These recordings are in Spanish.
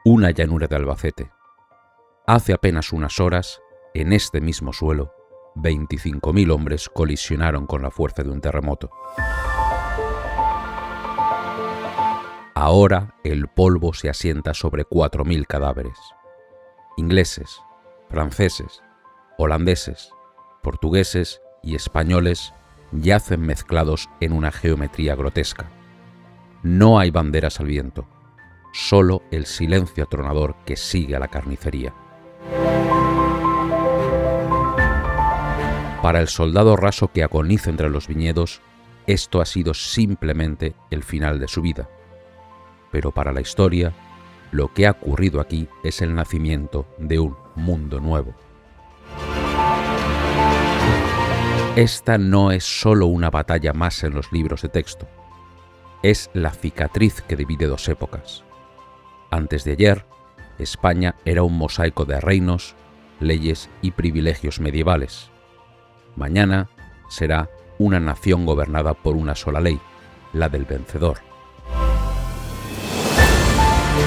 una llanura de Albacete. Hace apenas unas horas, en este mismo suelo, 25.000 hombres colisionaron con la fuerza de un terremoto. Ahora el polvo se asienta sobre 4.000 cadáveres. Ingleses, franceses, holandeses, portugueses y españoles yacen mezclados en una geometría grotesca. No hay banderas al viento, solo el silencio atronador que sigue a la carnicería. Para el soldado raso que agoniza entre los viñedos, esto ha sido simplemente el final de su vida. Pero para la historia, lo que ha ocurrido aquí es el nacimiento de un mundo nuevo. Esta no es solo una batalla más en los libros de texto. Es la cicatriz que divide dos épocas. Antes de ayer, España era un mosaico de reinos, leyes y privilegios medievales. Mañana será una nación gobernada por una sola ley, la del vencedor.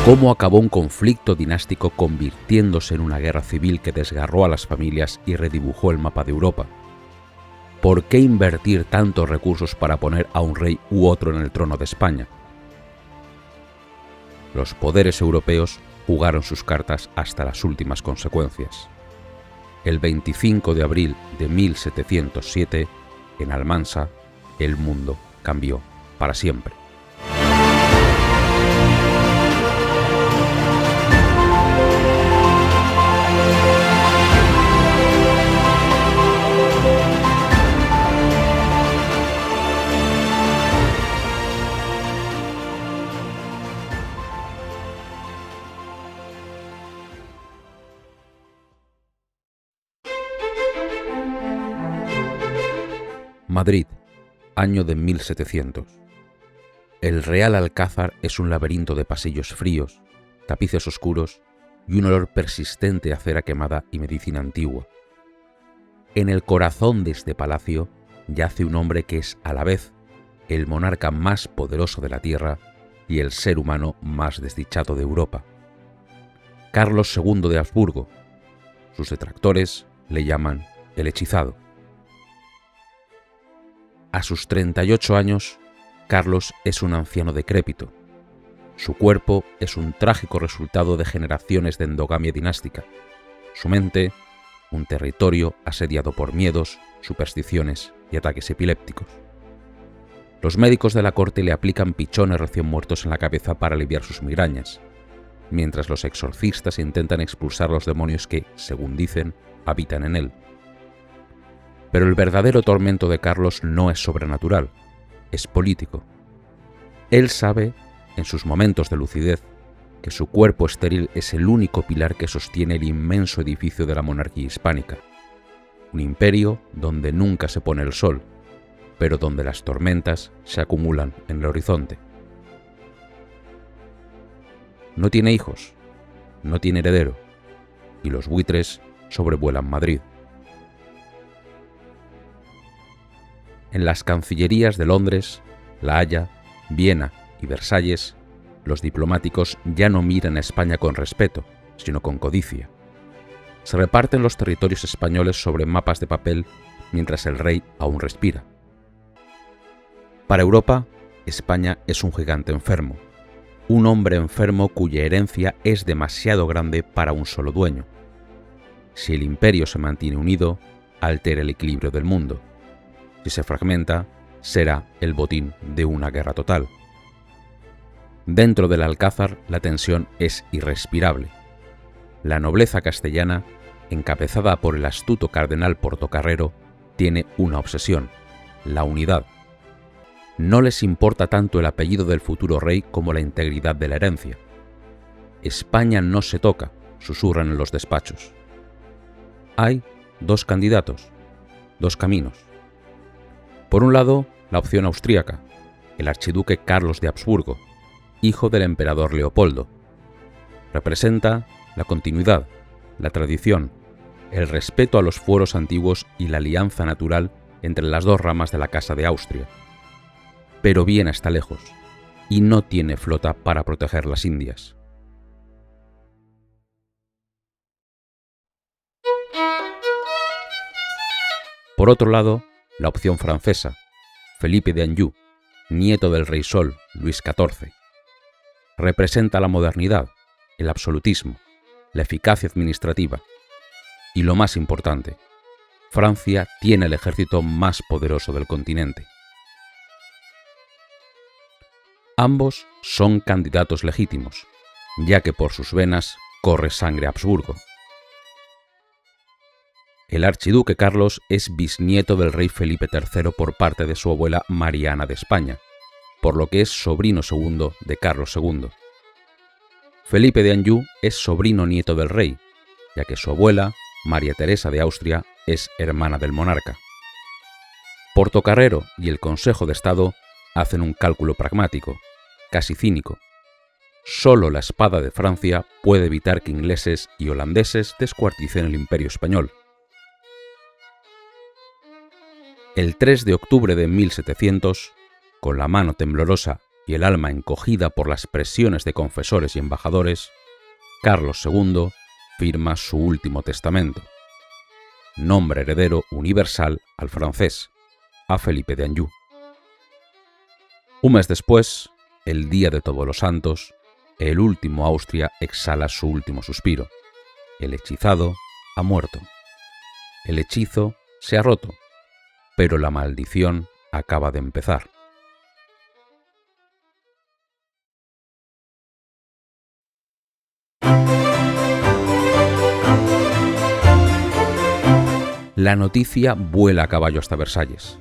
¿Cómo acabó un conflicto dinástico convirtiéndose en una guerra civil que desgarró a las familias y redibujó el mapa de Europa? ¿Por qué invertir tantos recursos para poner a un rey u otro en el trono de España? Los poderes europeos jugaron sus cartas hasta las últimas consecuencias. El 25 de abril de 1707, en Almansa, el mundo cambió para siempre. Madrid, año de 1700. El Real Alcázar es un laberinto de pasillos fríos, tapices oscuros y un olor persistente a cera quemada y medicina antigua. En el corazón de este palacio yace un hombre que es a la vez el monarca más poderoso de la tierra y el ser humano más desdichado de Europa. Carlos II de Habsburgo. Sus detractores le llaman el hechizado. A sus 38 años, Carlos es un anciano decrépito. Su cuerpo es un trágico resultado de generaciones de endogamia dinástica. Su mente, un territorio asediado por miedos, supersticiones y ataques epilépticos. Los médicos de la corte le aplican pichones recién muertos en la cabeza para aliviar sus migrañas, mientras los exorcistas intentan expulsar los demonios que, según dicen, habitan en él. Pero el verdadero tormento de Carlos no es sobrenatural, es político. Él sabe, en sus momentos de lucidez, que su cuerpo estéril es el único pilar que sostiene el inmenso edificio de la monarquía hispánica. Un imperio donde nunca se pone el sol, pero donde las tormentas se acumulan en el horizonte. No tiene hijos, no tiene heredero, y los buitres sobrevuelan Madrid. En las cancillerías de Londres, La Haya, Viena y Versalles, los diplomáticos ya no miran a España con respeto, sino con codicia. Se reparten los territorios españoles sobre mapas de papel mientras el rey aún respira. Para Europa, España es un gigante enfermo, un hombre enfermo cuya herencia es demasiado grande para un solo dueño. Si el imperio se mantiene unido, altera el equilibrio del mundo. Si se fragmenta, será el botín de una guerra total. Dentro del Alcázar, la tensión es irrespirable. La nobleza castellana, encabezada por el astuto cardenal Portocarrero, tiene una obsesión: la unidad. No les importa tanto el apellido del futuro rey como la integridad de la herencia. España no se toca, susurran en los despachos. Hay dos candidatos, dos caminos. Por un lado, la opción austríaca, el archiduque Carlos de Habsburgo, hijo del emperador Leopoldo. Representa la continuidad, la tradición, el respeto a los fueros antiguos y la alianza natural entre las dos ramas de la Casa de Austria. Pero Viena está lejos y no tiene flota para proteger las Indias. Por otro lado, la opción francesa, Felipe de Anjou, nieto del rey Sol, Luis XIV, representa la modernidad, el absolutismo, la eficacia administrativa y, lo más importante, Francia tiene el ejército más poderoso del continente. Ambos son candidatos legítimos, ya que por sus venas corre sangre Habsburgo. El archiduque Carlos es bisnieto del rey Felipe III por parte de su abuela Mariana de España, por lo que es sobrino segundo de Carlos II. Felipe de Anjou es sobrino nieto del rey, ya que su abuela, María Teresa de Austria, es hermana del monarca. Portocarrero y el Consejo de Estado hacen un cálculo pragmático, casi cínico. Solo la espada de Francia puede evitar que ingleses y holandeses descuarticen el Imperio español. El 3 de octubre de 1700, con la mano temblorosa y el alma encogida por las presiones de confesores y embajadores, Carlos II firma su último testamento. Nombra heredero universal al francés, a Felipe de Anjou. Un mes después, el día de Todos los Santos, el último Austria exhala su último suspiro. El hechizado ha muerto. El hechizo se ha roto, pero la maldición acaba de empezar. La noticia vuela a caballo hasta Versalles.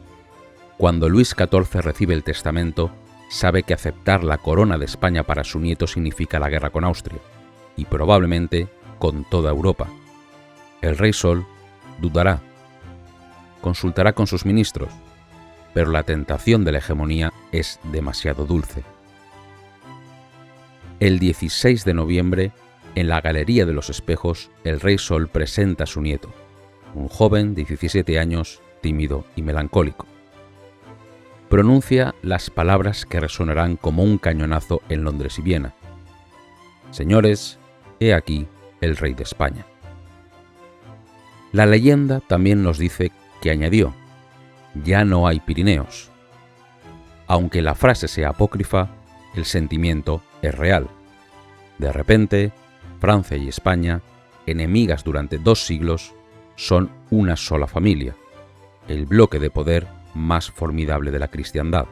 Cuando Luis XIV recibe el testamento, sabe que aceptar la corona de España para su nieto significa la guerra con Austria, y probablemente con toda Europa. El rey Sol dudará, consultará con sus ministros, pero la tentación de la hegemonía es demasiado dulce. El 16 de noviembre, en la Galería de los Espejos, el rey Sol presenta a su nieto, un joven de 17 años, tímido y melancólico. Pronuncia las palabras que resonarán como un cañonazo en Londres y Viena. Señores, he aquí el rey de España. La leyenda también nos dice que añadió, ya no hay Pirineos. Aunque la frase sea apócrifa, el sentimiento es real. De repente, Francia y España, enemigas durante 2 siglos, son una sola familia, el bloque de poder más formidable de la cristiandad.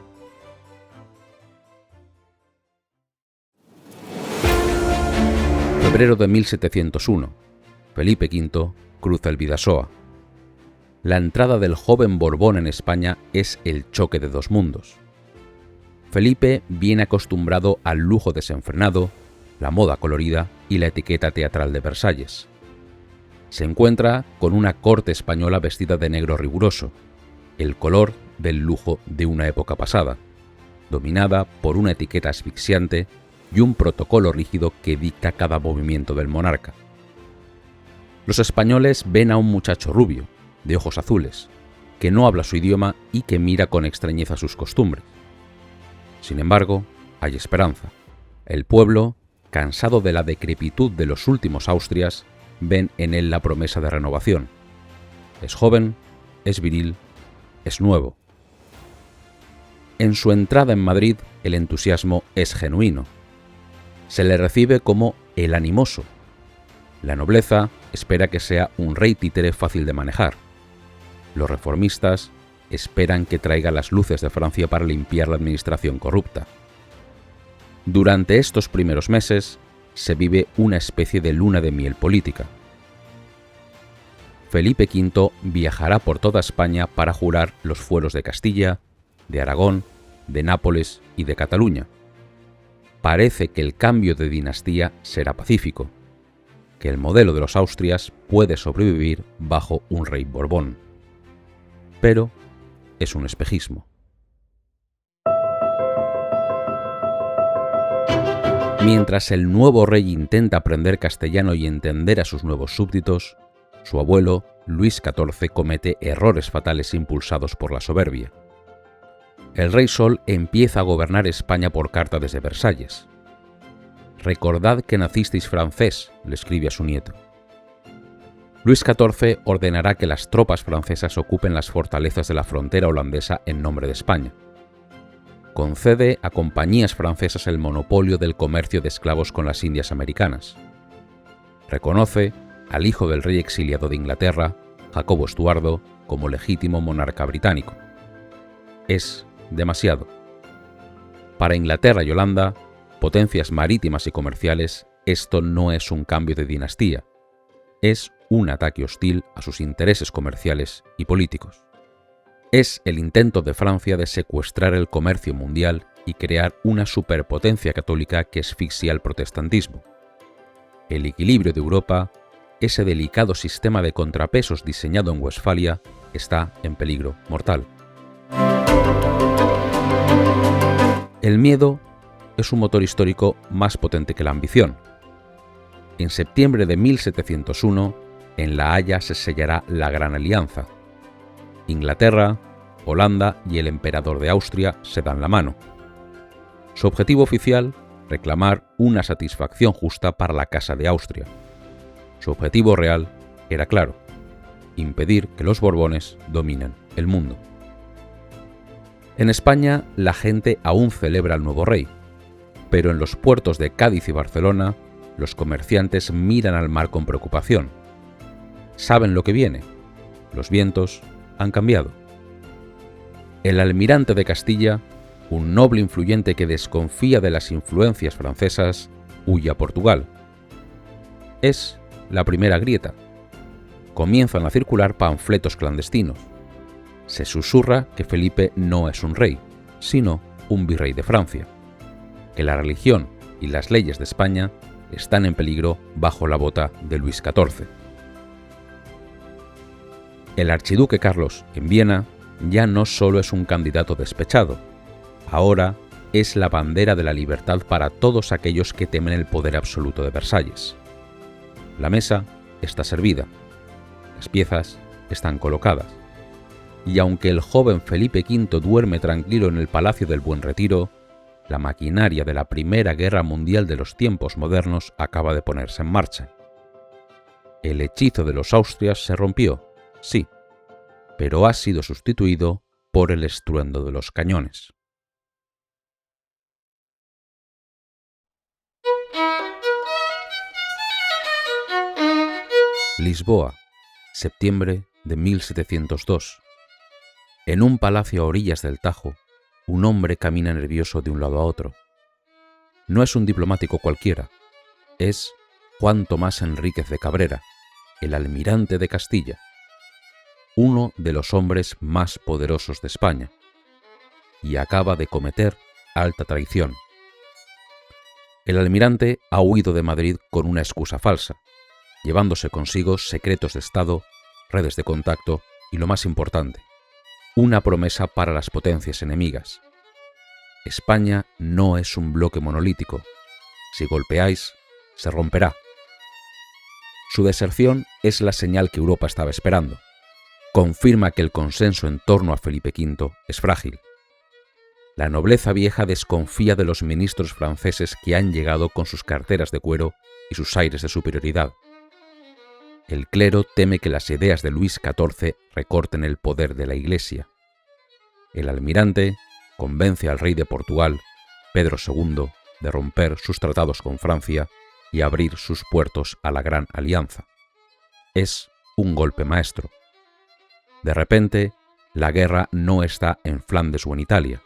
Febrero de 1701. Felipe V cruza el Bidasoa. La entrada del joven Borbón en España es el choque de 2 mundos. Felipe viene acostumbrado al lujo desenfrenado, la moda colorida y la etiqueta teatral de Versalles. Se encuentra con una corte española vestida de negro riguroso, el color del lujo de una época pasada, dominada por una etiqueta asfixiante y un protocolo rígido que dicta cada movimiento del monarca. Los españoles ven a un muchacho rubio, de ojos azules, que no habla su idioma y que mira con extrañeza sus costumbres. Sin embargo, hay esperanza. El pueblo, cansado de la decrepitud de los últimos Austrias, ven en él la promesa de renovación. Es joven, es viril, es nuevo. En su entrada en Madrid, el entusiasmo es genuino. Se le recibe como el animoso. La nobleza espera que sea un rey títere fácil de manejar. Los reformistas esperan que traiga las luces de Francia para limpiar la administración corrupta. Durante estos primeros meses, se vive una especie de luna de miel política. Felipe V viajará por toda España para jurar los fueros de Castilla, de Aragón, de Nápoles y de Cataluña. Parece que el cambio de dinastía será pacífico, que el modelo de los Austrias puede sobrevivir bajo un rey Borbón. Pero es un espejismo. Mientras el nuevo rey intenta aprender castellano y entender a sus nuevos súbditos, su abuelo, Luis XIV, comete errores fatales impulsados por la soberbia. El rey Sol empieza a gobernar España por carta desde Versalles. «Recordad que nacisteis francés», le escribe a su nieto. Luis XIV ordenará que las tropas francesas ocupen las fortalezas de la frontera holandesa en nombre de España. Concede a compañías francesas el monopolio del comercio de esclavos con las Indias americanas. Reconoce al hijo del rey exiliado de Inglaterra, Jacobo Estuardo, como legítimo monarca británico. Es demasiado. Para Inglaterra y Holanda, potencias marítimas y comerciales, esto no es un cambio de dinastía, es un ataque hostil a sus intereses comerciales y políticos. Es el intento de Francia de secuestrar el comercio mundial y crear una superpotencia católica que asfixia al protestantismo. El equilibrio de Europa, ese delicado sistema de contrapesos diseñado en Westfalia, está en peligro mortal. El miedo es un motor histórico más potente que la ambición. En septiembre de 1701, en La Haya se sellará la Gran Alianza. Inglaterra, Holanda y el emperador de Austria se dan la mano. Su objetivo oficial, reclamar una satisfacción justa para la Casa de Austria. Su objetivo real era claro: impedir que los Borbones dominen el mundo. En España, la gente aún celebra al nuevo rey, pero en los puertos de Cádiz y Barcelona, los comerciantes miran al mar con preocupación. Saben lo que viene. Los vientos han cambiado. El almirante de Castilla, un noble influyente que desconfía de las influencias francesas, huye a Portugal. Es la primera grieta. Comienzan a circular panfletos clandestinos. Se susurra que Felipe no es un rey, sino un virrey de Francia, que la religión y las leyes de España están en peligro bajo la bota de Luis XIV. El archiduque Carlos, en Viena, ya no solo es un candidato despechado, ahora es la bandera de la libertad para todos aquellos que temen el poder absoluto de Versalles. La mesa está servida, las piezas están colocadas, y aunque el joven Felipe V duerme tranquilo en el Palacio del Buen Retiro, la maquinaria de la Primera Guerra Mundial de los tiempos modernos acaba de ponerse en marcha. El hechizo de los Austrias se rompió, sí, pero ha sido sustituido por el estruendo de los cañones. Lisboa, septiembre de 1702. En un palacio a orillas del Tajo, un hombre camina nervioso de un lado a otro. No es un diplomático cualquiera, es Juan Tomás Enríquez de Cabrera, el almirante de Castilla, uno de los hombres más poderosos de España, y acaba de cometer alta traición. El almirante ha huido de Madrid con una excusa falsa, llevándose consigo secretos de Estado, redes de contacto y, lo más importante, una promesa para las potencias enemigas. España no es un bloque monolítico. Si golpeáis, se romperá. Su deserción es la señal que Europa estaba esperando. Confirma que el consenso en torno a Felipe V es frágil. La nobleza vieja desconfía de los ministros franceses que han llegado con sus carteras de cuero y sus aires de superioridad. El clero teme que las ideas de Luis XIV recorten el poder de la Iglesia. El almirante convence al rey de Portugal, Pedro II, de romper sus tratados con Francia y abrir sus puertos a la Gran Alianza. Es un golpe maestro. De repente, la guerra no está en Flandes o en Italia.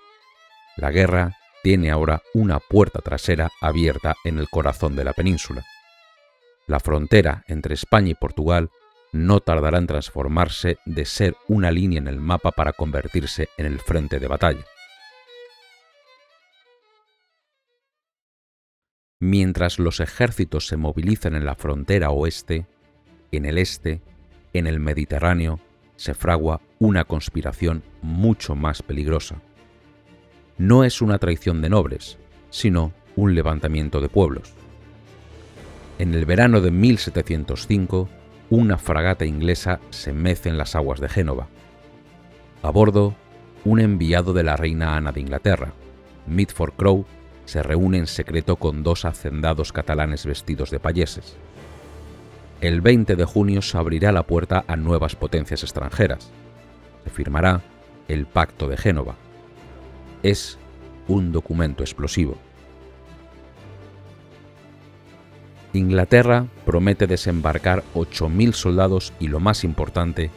La guerra tiene ahora una puerta trasera abierta en el corazón de la península. La frontera entre España y Portugal no tardará en transformarse de ser una línea en el mapa para convertirse en el frente de batalla. Mientras los ejércitos se movilizan en la frontera oeste, en el este, en el Mediterráneo, se fragua una conspiración mucho más peligrosa. No es una traición de nobles, sino un levantamiento de pueblos. En el verano de 1705, una fragata inglesa se mece en las aguas de Génova. A bordo, un enviado de la reina Ana de Inglaterra, Mitford Crowe, se reúne en secreto con dos hacendados catalanes vestidos de payeses. el 20 de junio se abrirá la puerta a nuevas potencias extranjeras. Se firmará el Pacto de Génova. Es un documento explosivo. Inglaterra promete desembarcar 8.000 soldados y, lo más importante,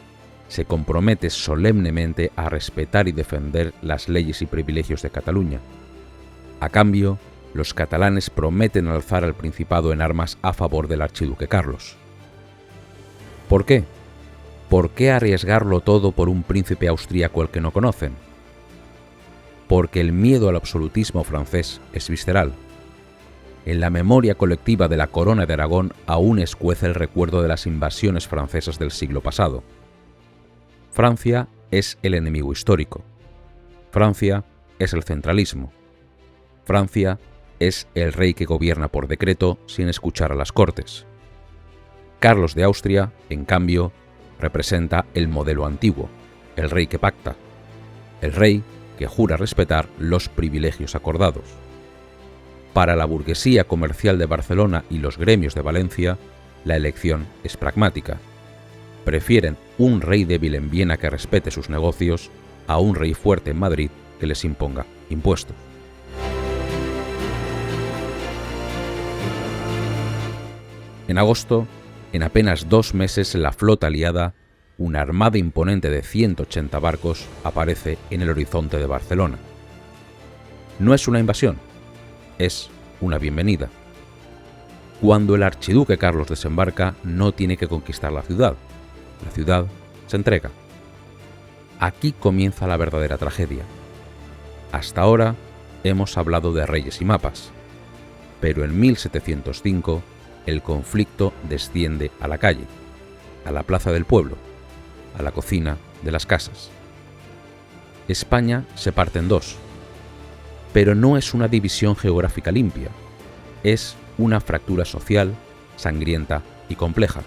se compromete solemnemente a respetar y defender las leyes y privilegios de Cataluña. A cambio, los catalanes prometen alzar al Principado en armas a favor del archiduque Carlos. ¿Por qué? ¿Por qué arriesgarlo todo por un príncipe austríaco al que no conocen? Porque el miedo al absolutismo francés es visceral. En la memoria colectiva de la Corona de Aragón aún escuece el recuerdo de las invasiones francesas del siglo pasado. Francia es el enemigo histórico. Francia es el centralismo. Francia es el rey que gobierna por decreto sin escuchar a las cortes. Carlos de Austria, en cambio, representa el modelo antiguo, el rey que pacta, el rey que jura respetar los privilegios acordados. Para la burguesía comercial de Barcelona y los gremios de Valencia, la elección es pragmática. Prefieren un rey débil en Viena que respete sus negocios a un rey fuerte en Madrid que les imponga impuestos. En agosto, en apenas 2 meses, la flota aliada, una armada imponente de 180 barcos, aparece en el horizonte de Barcelona. No es una invasión, es una bienvenida. Cuando el archiduque Carlos desembarca, no tiene que conquistar la ciudad se entrega. Aquí comienza la verdadera tragedia. Hasta ahora hemos hablado de reyes y mapas, pero en 1705 el conflicto desciende a la calle, a la plaza del pueblo, a la cocina de las casas. España se parte en dos, pero no es una división geográfica limpia, es una fractura social, sangrienta y compleja.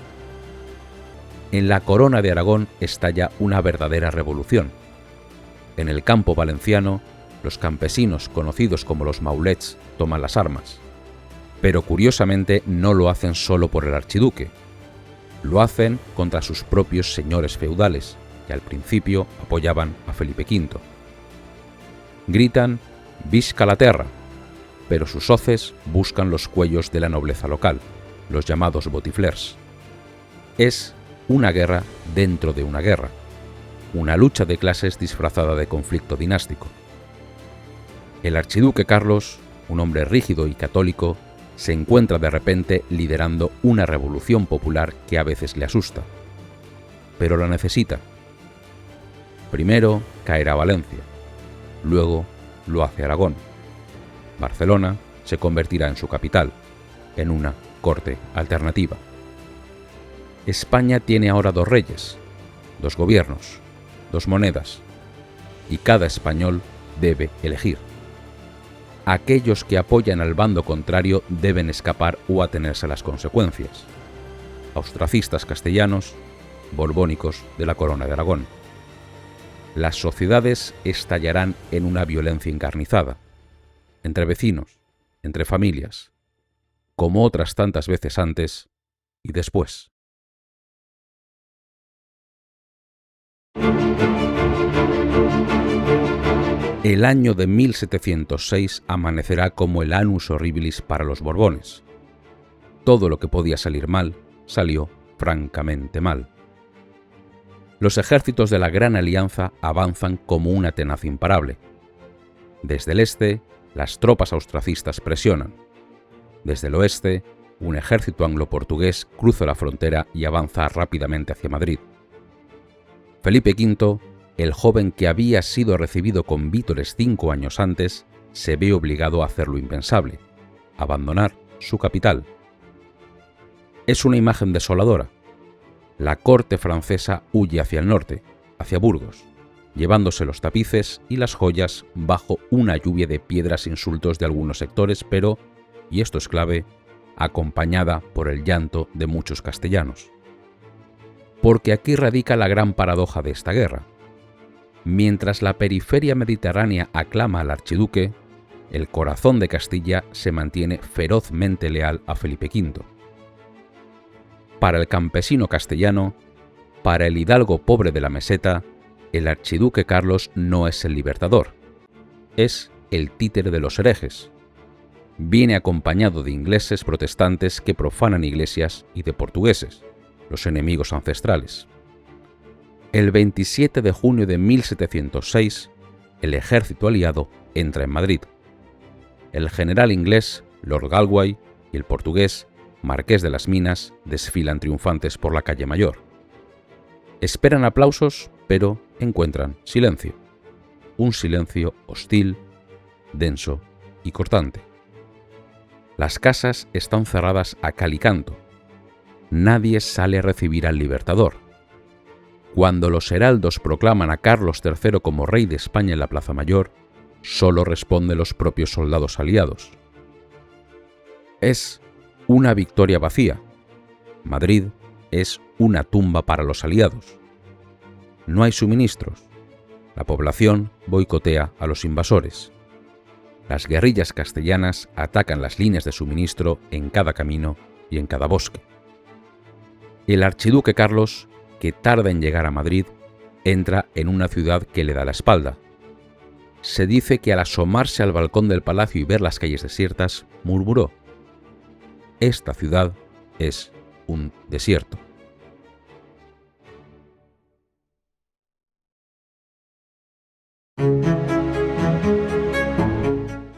En la Corona de Aragón estalla una verdadera revolución. En el campo valenciano, los campesinos conocidos como los maulets toman las armas. Pero curiosamente no lo hacen solo por el archiduque. Lo hacen contra sus propios señores feudales, que al principio apoyaban a Felipe V. Gritan «Visca la terra», pero sus hoces buscan los cuellos de la nobleza local, los llamados botiflers. Es una guerra dentro de una guerra, una lucha de clases disfrazada de conflicto dinástico. El archiduque Carlos, un hombre rígido y católico, se encuentra de repente liderando una revolución popular que a veces le asusta, pero la necesita. Primero caerá Valencia, luego lo hace Aragón. Barcelona se convertirá en su capital, en una corte alternativa. España tiene ahora 2 reyes, 2 gobiernos, 2 monedas, y cada español debe elegir. Aquellos que apoyan al bando contrario deben escapar o atenerse a las consecuencias. Austracistas castellanos, borbónicos de la Corona de Aragón. Las sociedades estallarán en una violencia encarnizada, entre vecinos, entre familias, como otras tantas veces antes y después. El año de 1706 amanecerá como el annus horribilis para los Borbones. Todo lo que podía salir mal, salió francamente mal. Los ejércitos de la Gran Alianza avanzan como una tenaz imparable. Desde el este, las tropas austracistas presionan. Desde el oeste, un ejército anglo-portugués cruza la frontera y avanza rápidamente hacia Madrid. Felipe V, el joven que había sido recibido con vítores 5 años antes, se ve obligado a hacer lo impensable, abandonar su capital. Es una imagen desoladora. La corte francesa huye hacia el norte, hacia Burgos, llevándose los tapices y las joyas bajo una lluvia de piedras e insultos de algunos sectores, pero, y esto es clave, acompañada por el llanto de muchos castellanos. Porque aquí radica la gran paradoja de esta guerra. Mientras la periferia mediterránea aclama al archiduque, el corazón de Castilla se mantiene ferozmente leal a Felipe V. Para el campesino castellano, para el hidalgo pobre de la meseta, el archiduque Carlos no es el libertador, es el títere de los herejes. Viene acompañado de ingleses protestantes que profanan iglesias y de portugueses, los enemigos ancestrales. El 27 de junio de 1706, el ejército aliado entra en Madrid. El general inglés, Lord Galway, y el portugués, Marqués de las Minas, desfilan triunfantes por la calle Mayor. Esperan aplausos, pero encuentran silencio. Un silencio hostil, denso y cortante. Las casas están cerradas a cal y canto. Nadie sale a recibir al libertador. Cuando los heraldos proclaman a Carlos III como rey de España en la Plaza Mayor, solo responden los propios soldados aliados. Es una victoria vacía. Madrid es una tumba para los aliados. No hay suministros. La población boicotea a los invasores. Las guerrillas castellanas atacan las líneas de suministro en cada camino y en cada bosque. El archiduque Carlos, que tarda en llegar a Madrid, entra en una ciudad que le da la espalda. Se dice que al asomarse al balcón del palacio y ver las calles desiertas, murmuró: «Esta ciudad es un desierto».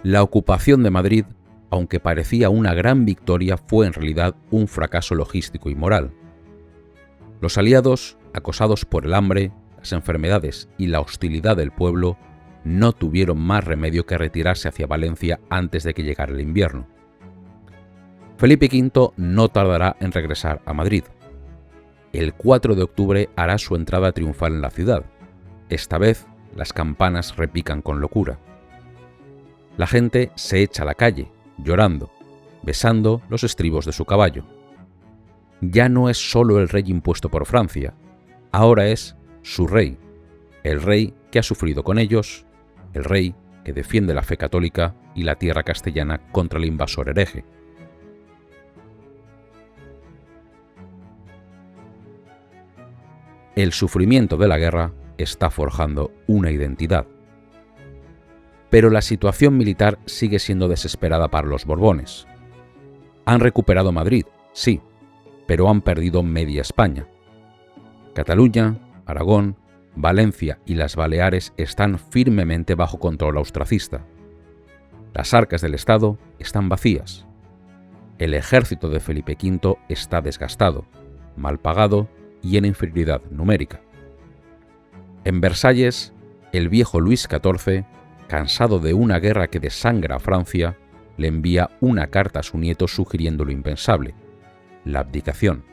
La ocupación de Madrid, aunque parecía una gran victoria, fue en realidad un fracaso logístico y moral. Los aliados, acosados por el hambre, las enfermedades y la hostilidad del pueblo, no tuvieron más remedio que retirarse hacia Valencia antes de que llegara el invierno. Felipe V no tardará en regresar a Madrid. El 4 de octubre hará su entrada triunfal en la ciudad. Esta vez, las campanas repican con locura. La gente se echa a la calle, llorando, besando los estribos de su caballo. Ya no es solo el rey impuesto por Francia, ahora es su rey, el rey que ha sufrido con ellos, el rey que defiende la fe católica y la tierra castellana contra el invasor hereje. El sufrimiento de la guerra está forjando una identidad. Pero la situación militar sigue siendo desesperada para los Borbones. Han recuperado Madrid, sí, pero han perdido media España. Cataluña, Aragón, Valencia y las Baleares están firmemente bajo control austracista. Las arcas del Estado están vacías. El ejército de Felipe V está desgastado, mal pagado y en inferioridad numérica. En Versalles, el viejo Luis XIV, cansado de una guerra que desangra a Francia, le envía una carta a su nieto sugiriendo lo impensable: la abdicación.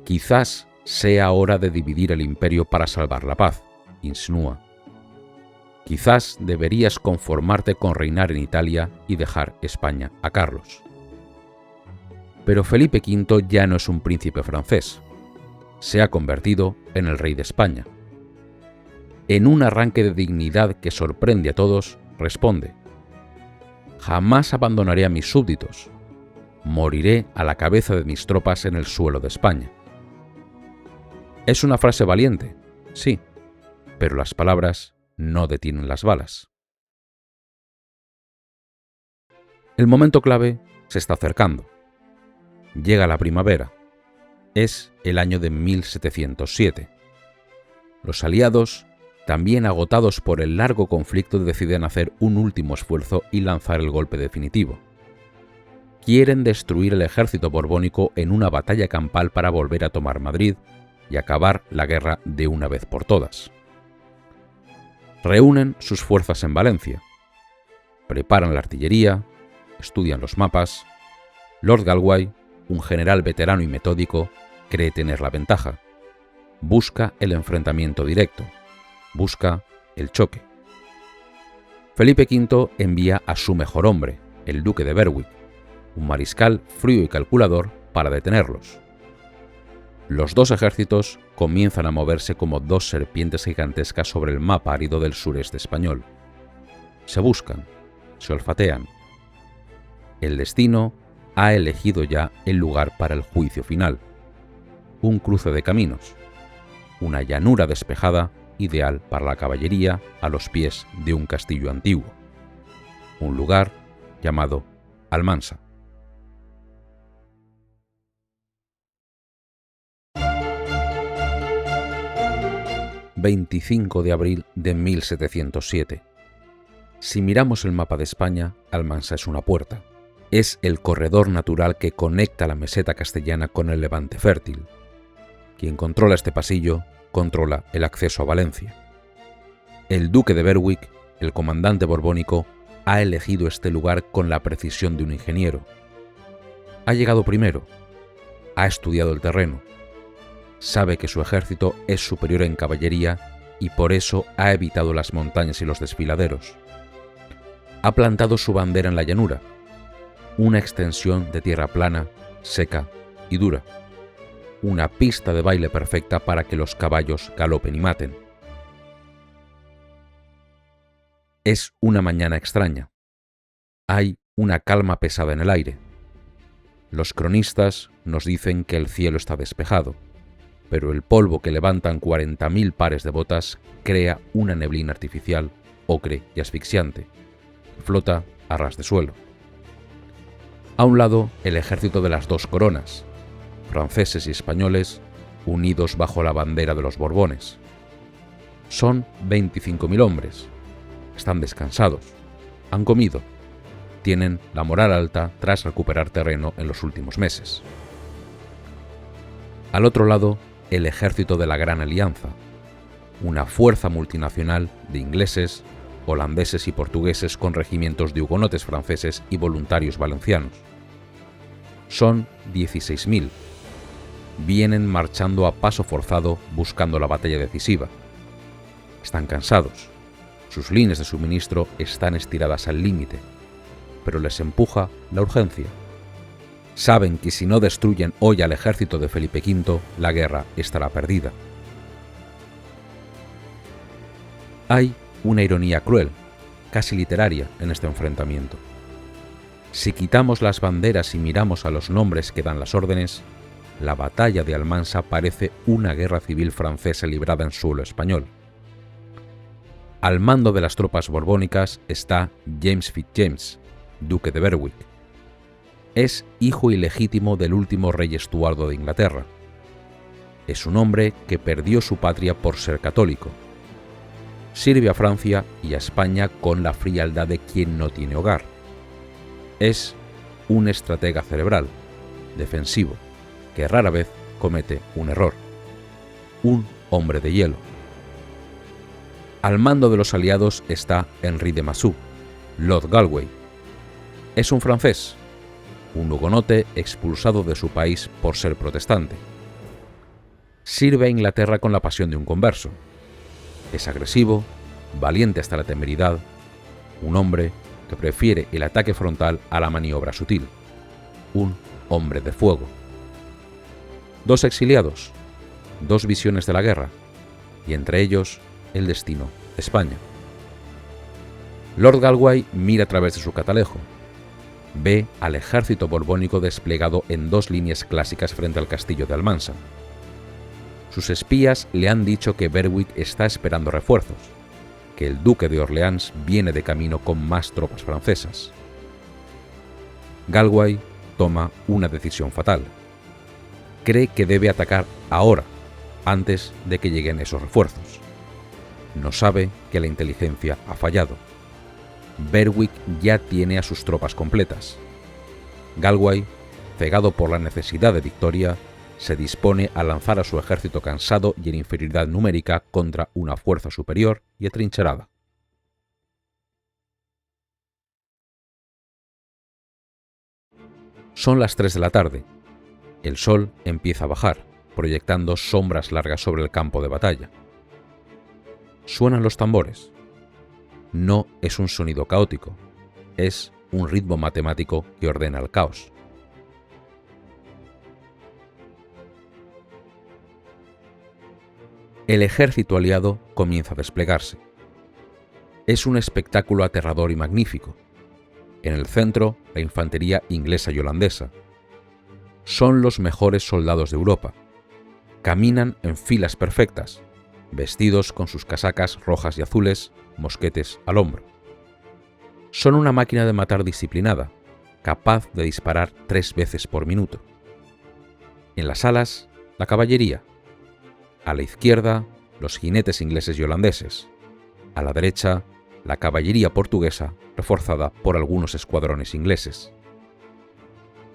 Quizás sea hora de dividir el imperio para salvar la paz, insinúa. Quizás deberías conformarte con reinar en Italia y dejar España a Carlos. Pero Felipe V ya no es un príncipe francés. Se ha convertido en el rey de España. En un arranque de dignidad que sorprende a todos, responde: «Jamás abandonaré a mis súbditos. Moriré a la cabeza de mis tropas en el suelo de España». Es una frase valiente, sí, pero las palabras no detienen las balas. El momento clave se está acercando. Llega la primavera. Es el año de 1707. Los aliados, también agotados por el largo conflicto, deciden hacer un último esfuerzo y lanzar el golpe definitivo. Quieren destruir el ejército borbónico en una batalla campal para volver a tomar Madrid y acabar la guerra de una vez por todas. Reúnen sus fuerzas en Valencia. Preparan la artillería, estudian los mapas. Lord Galway, un general veterano y metódico, cree tener la ventaja. Busca el enfrentamiento directo. Busca el choque. Felipe V envía a su mejor hombre, el duque de Berwick, un mariscal frío y calculador, para detenerlos. Los dos ejércitos comienzan a moverse como dos serpientes gigantescas sobre el mapa árido del sureste español. Se buscan, se olfatean. El destino ha elegido ya el lugar para el juicio final. Un cruce de caminos, una llanura despejada ideal para la caballería a los pies de un castillo antiguo. Un lugar llamado Almansa. ...25 de abril de 1707. Si miramos el mapa de España, Almansa es una puerta. Es el corredor natural que conecta la meseta castellana con el Levante fértil. Quien controla este pasillo, controla el acceso a Valencia. El duque de Berwick, el comandante borbónico, ha elegido este lugar con la precisión de un ingeniero. Ha llegado primero, ha estudiado el terreno, sabe que su ejército es superior en caballería y por eso ha evitado las montañas y los desfiladeros. Ha plantado su bandera en la llanura, una extensión de tierra plana, seca y dura, una pista de baile perfecta para que los caballos galopen y maten. Es una mañana extraña. Hay una calma pesada en el aire. Los cronistas nos dicen que el cielo está despejado, pero el polvo que levantan 40.000 pares de botas crea una neblina artificial, ocre y asfixiante. Flota a ras de suelo. A un lado, el ejército de las dos coronas, franceses y españoles, unidos bajo la bandera de los Borbones. Son 25.000 hombres. Están descansados, han comido, tienen la moral alta tras recuperar terreno en los últimos meses. Al otro lado, el ejército de la Gran Alianza, una fuerza multinacional de ingleses, holandeses y portugueses con regimientos de hugonotes franceses y voluntarios valencianos. Son 16.000. Vienen marchando a paso forzado buscando la batalla decisiva. Están cansados. Sus líneas de suministro están estiradas al límite, pero les empuja la urgencia. Saben que si no destruyen hoy al ejército de Felipe V, la guerra estará perdida. Hay una ironía cruel, casi literaria, en este enfrentamiento. Si quitamos las banderas y miramos a los nombres que dan las órdenes, la batalla de Almansa parece una guerra civil francesa librada en suelo español. Al mando de las tropas borbónicas está James Fitzjames, duque de Berwick. Es hijo ilegítimo del último rey Estuardo de Inglaterra. Es un hombre que perdió su patria por ser católico. Sirve a Francia y a España con la frialdad de quien no tiene hogar. Es un estratega cerebral, defensivo, que rara vez comete un error. Un hombre de hielo. Al mando de los aliados está Henri de Massou, Lord Galway. Es un francés, un hugonote expulsado de su país por ser protestante. Sirve a Inglaterra con la pasión de un converso. Es agresivo, valiente hasta la temeridad, un hombre que prefiere el ataque frontal a la maniobra sutil. Un hombre de fuego. Dos exiliados, dos visiones de la guerra, y entre ellos el destino de España. Lord Galway mira a través de su catalejo. Ve al ejército borbónico desplegado en dos líneas clásicas frente al castillo de Almansa. Sus espías le han dicho que Berwick está esperando refuerzos, que el duque de Orleans viene de camino con más tropas francesas. Galway toma una decisión fatal. Cree que debe atacar ahora, antes de que lleguen esos refuerzos. No sabe que la inteligencia ha fallado. Berwick ya tiene a sus tropas completas. Galway, cegado por la necesidad de victoria, se dispone a lanzar a su ejército cansado y en inferioridad numérica contra una fuerza superior y atrincherada. Son las 3 de la tarde. El sol empieza a bajar, proyectando sombras largas sobre el campo de batalla. Suenan los tambores. No es un sonido caótico, es un ritmo matemático que ordena el caos. El ejército aliado comienza a desplegarse. Es un espectáculo aterrador y magnífico. En el centro, la infantería inglesa y holandesa. Son los mejores soldados de Europa. Caminan en filas perfectas, vestidos con sus casacas rojas y azules, mosquetes al hombro. Son una máquina de matar disciplinada, capaz de disparar 3 veces por minuto. En las alas, la caballería. A la izquierda, los jinetes ingleses y holandeses. A la derecha, la caballería portuguesa, reforzada por algunos escuadrones ingleses.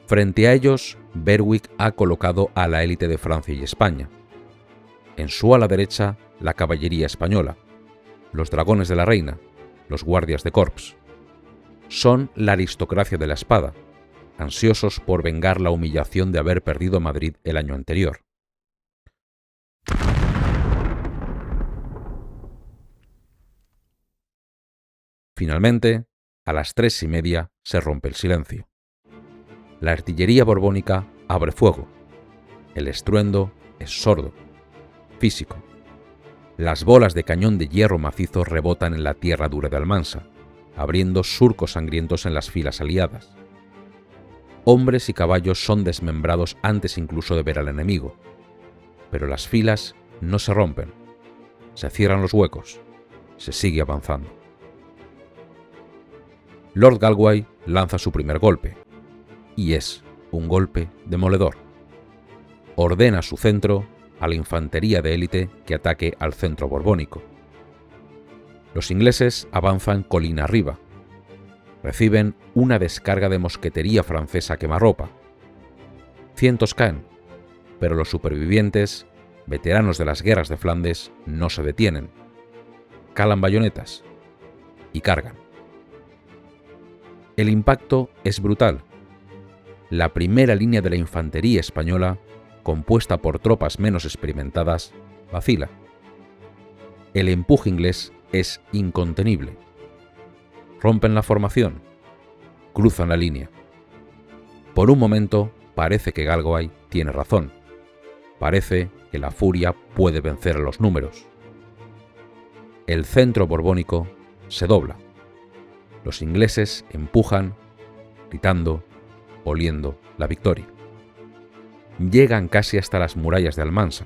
Frente a ellos, Berwick ha colocado a la élite de Francia y España. En su ala derecha, la caballería española, los dragones de la reina, los guardias de corps. Son la aristocracia de la espada, ansiosos por vengar la humillación de haber perdido Madrid el año anterior. Finalmente, a las 3:30 se rompe el silencio. La artillería borbónica abre fuego. El estruendo es sordo, físico. Las bolas de cañón de hierro macizo rebotan en la tierra dura de Almansa, abriendo surcos sangrientos en las filas aliadas. Hombres y caballos son desmembrados antes incluso de ver al enemigo. Pero las filas no se rompen. Se cierran los huecos. Se sigue avanzando. Lord Galway lanza su primer golpe. Y es un golpe demoledor. Ordena a su centro, a la infantería de élite, que ataque al centro borbónico. Los ingleses avanzan colina arriba. Reciben una descarga de mosquetería francesa quemarropa. Cientos caen, pero los supervivientes, veteranos de las guerras de Flandes, no se detienen. Calan bayonetas y cargan. El impacto es brutal. La primera línea de la infantería española, compuesta por tropas menos experimentadas, vacila. El empuje inglés es incontenible. Rompen la formación, cruzan la línea. Por un momento parece que Galway tiene razón. Parece que la furia puede vencer a los números. El centro borbónico se dobla. Los ingleses empujan, gritando, oliendo la victoria. Llegan casi hasta las murallas de Almansa.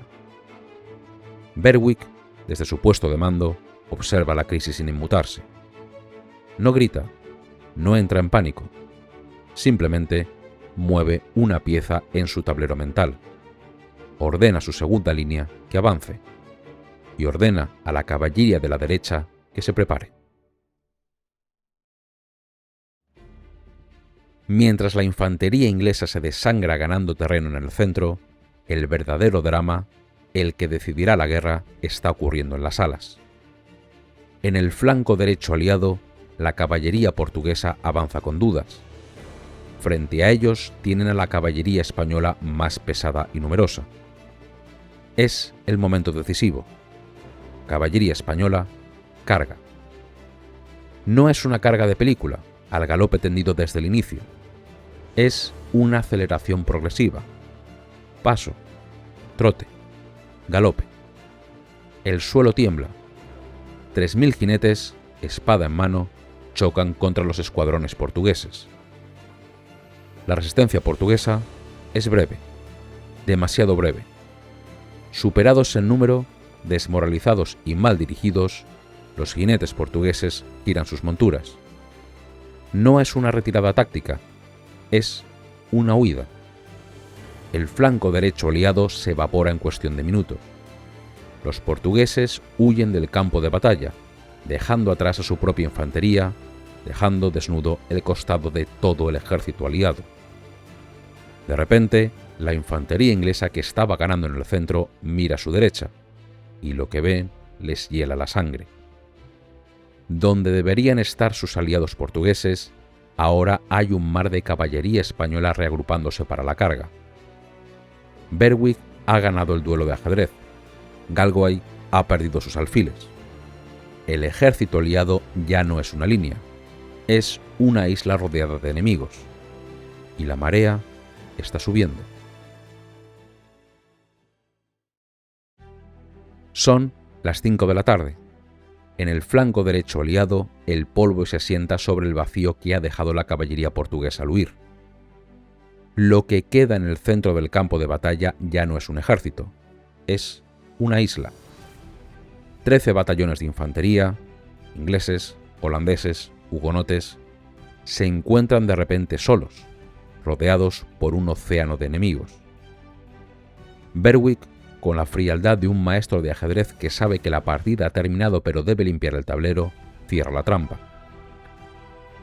Berwick, desde su puesto de mando, observa la crisis sin inmutarse. No grita, no entra en pánico, simplemente mueve una pieza en su tablero mental. Ordena a su segunda línea que avance y ordena a la caballería de la derecha que se prepare. Mientras la infantería inglesa se desangra ganando terreno en el centro, el verdadero drama, el que decidirá la guerra, está ocurriendo en las alas. En el flanco derecho aliado, la caballería portuguesa avanza con dudas. Frente a ellos tienen a la caballería española más pesada y numerosa. Es el momento decisivo. Caballería española, carga. No es una carga de película, al galope tendido desde el inicio. Es una aceleración progresiva. Paso, trote, galope. El suelo tiembla. 3000 jinetes, espada en mano, chocan contra los escuadrones portugueses. La resistencia portuguesa es breve, demasiado breve. Superados en número, desmoralizados y mal dirigidos, los jinetes portugueses giran sus monturas. No es una retirada táctica, es una huida. El flanco derecho aliado se evapora en cuestión de minutos. Los portugueses huyen del campo de batalla, dejando atrás a su propia infantería, dejando desnudo el costado de todo el ejército aliado. De repente, la infantería inglesa que estaba ganando en el centro mira a su derecha, y lo que ve les hiela la sangre. Donde deberían estar sus aliados portugueses, ahora hay un mar de caballería española reagrupándose para la carga. Berwick ha ganado el duelo de ajedrez. Galway ha perdido sus alfiles. El ejército aliado ya no es una línea, es una isla rodeada de enemigos. Y la marea está subiendo. Son las 5 de la tarde. En el flanco derecho aliado, el polvo se asienta sobre el vacío que ha dejado la caballería portuguesa al huir. Lo que queda en el centro del campo de batalla ya no es un ejército, es una isla. 13 batallones de infantería, ingleses, holandeses, hugonotes, se encuentran de repente solos, rodeados por un océano de enemigos. Berwick, con la frialdad de un maestro de ajedrez que sabe que la partida ha terminado pero debe limpiar el tablero, cierra la trampa.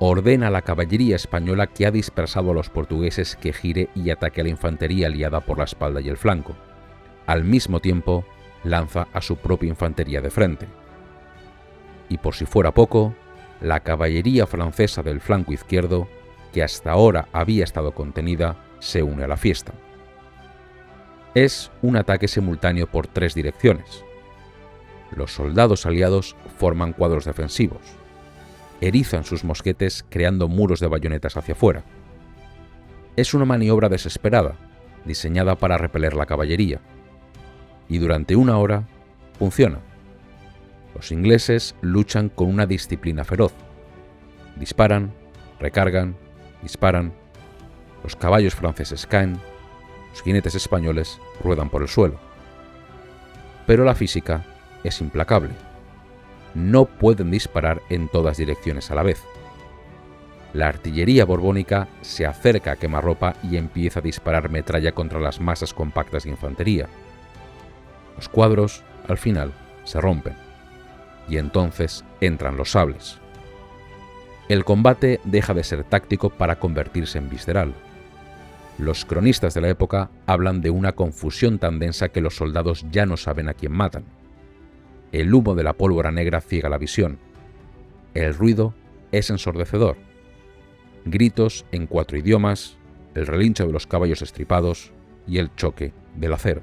Ordena a la caballería española que ha dispersado a los portugueses que gire y ataque a la infantería aliada por la espalda y el flanco. Al mismo tiempo, lanza a su propia infantería de frente. Y por si fuera poco, la caballería francesa del flanco izquierdo, que hasta ahora había estado contenida, se une a la fiesta. Es un ataque simultáneo por 3 direcciones. Los soldados aliados forman cuadros defensivos. Erizan sus mosquetes creando muros de bayonetas hacia afuera. Es una maniobra desesperada, diseñada para repeler la caballería. Y durante 1 hora, funciona. Los ingleses luchan con una disciplina feroz. Disparan, recargan, disparan. Los caballos franceses caen, los jinetes españoles ruedan por el suelo. Pero la física es implacable. No pueden disparar en todas direcciones a la vez. La artillería borbónica se acerca a quemarropa y empieza a disparar metralla contra las masas compactas de infantería. Los cuadros, al final, se rompen. Y entonces entran los sables. El combate deja de ser táctico para convertirse en visceral. Los cronistas de la época hablan de una confusión tan densa que los soldados ya no saben a quién matan. El humo de la pólvora negra ciega la visión. El ruido es ensordecedor. Gritos en 4 idiomas, el relincho de los caballos estripados y el choque del acero.